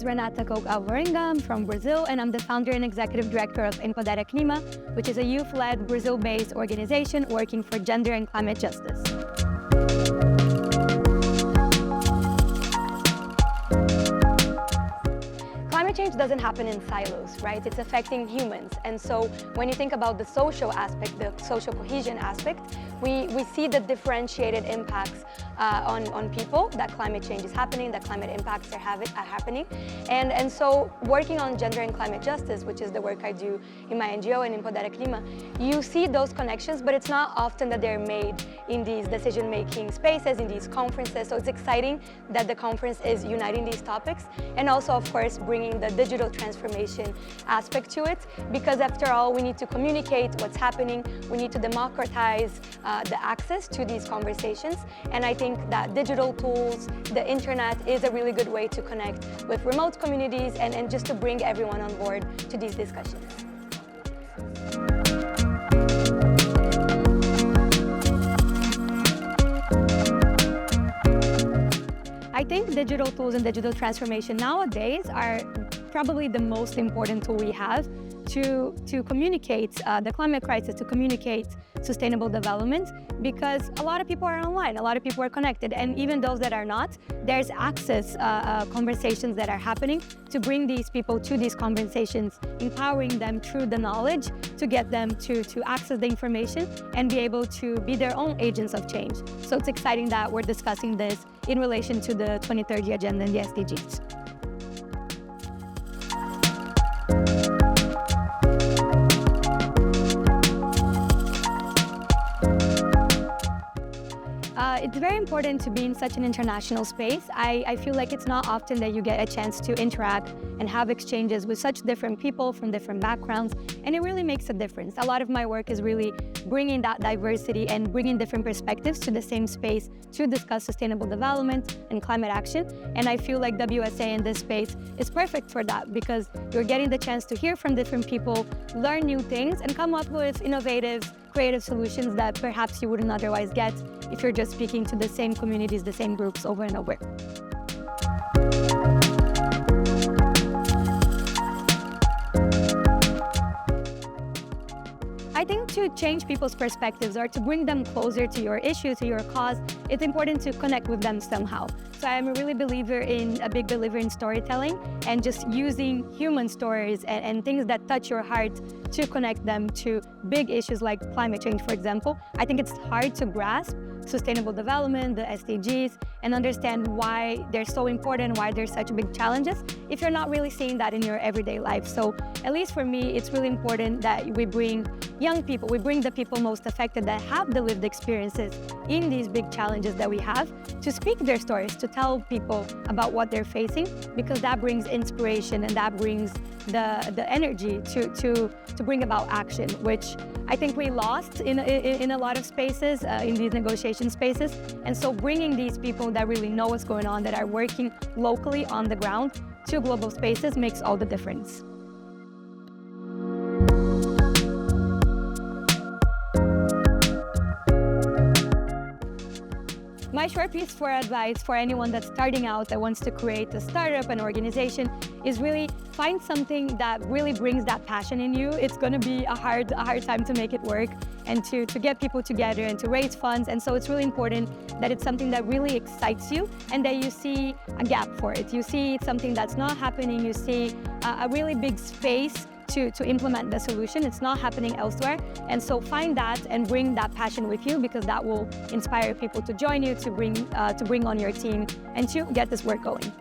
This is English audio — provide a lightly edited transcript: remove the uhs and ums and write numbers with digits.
is Renata Koch Alvarenga. I'm from Brazil, and I'm the founder and executive director of Empodera Clima, which is a youth-led Brazil-based organization working for gender and climate justice. Climate change doesn't happen in silos, right? It's affecting humans. And so when you think about the social aspect, the social cohesion aspect, we see the differentiated impacts on people that climate change is happening, that climate impacts are happening. And so working on gender and climate justice, which is the work I do in my NGO and in Empodera Clima, you see those connections, but it's not often that they're made in these decision-making spaces, in these conferences. So it's exciting that the conference is uniting these topics and also, of course, bringing the digital transformation aspect to it, because after all, we need to communicate what's happening. We need to democratize the access to these conversations. And I think that digital tools, the internet, is a really good way to connect with remote communities and just to bring everyone on board to these discussions. I think digital tools and digital transformation nowadays are probably the most important tool we have to communicate the climate crisis, to communicate sustainable development, because a lot of people are online, a lot of people are connected, and even those that are not, there's access conversations that are happening to bring these people to these conversations, empowering them through the knowledge to get them to access the information and be able to be their own agents of change. So it's exciting that we're discussing this in relation to the 2030 Agenda and the SDGs. It's very important to be in such an international space. I feel like it's not often that you get a chance to interact and have exchanges with such different people from different backgrounds, and it really makes a difference. A lot of my work is really bringing that diversity and bringing different perspectives to the same space to discuss sustainable development and climate action, and I feel like WSA in this space is perfect for that, because you're getting the chance to hear from different people, learn new things, and come up with innovative, creative solutions that perhaps you wouldn't otherwise get if you're just speaking to the same communities, the same groups over and over. I think to change people's perspectives or to bring them closer to your issue, to your cause, it's important to connect with them somehow. So I'm a big believer in storytelling and just using human stories and things that touch your heart to connect them to big issues like climate change, for example. I think it's hard to grasp sustainable development, the SDGs, and understand why they're so important, why they're such big challenges, if you're not really seeing that in your everyday life. So at least for me, it's really important that we bring young people, we bring the people most affected that have the lived experiences in these big challenges that we have to speak their stories, to tell people about what they're facing, because that brings inspiration and that brings the energy to bring about action, which I think we lost in a lot of spaces, in these negotiation spaces. And so bringing these people that really know what's going on, that are working locally on the ground to global spaces makes all the difference. My short piece for advice for anyone that's starting out, that wants to create a startup, an organization, is really find something that really brings that passion in you. It's going to be a hard time to make it work and to get people together and to raise funds. And so it's really important that it's something that really excites you and that you see a gap for it. You see something that's not happening. You see a really big space to implement the solution. It's not happening elsewhere. And so find that and bring that passion with you, because that will inspire people to join you, to bring on your team and to get this work going.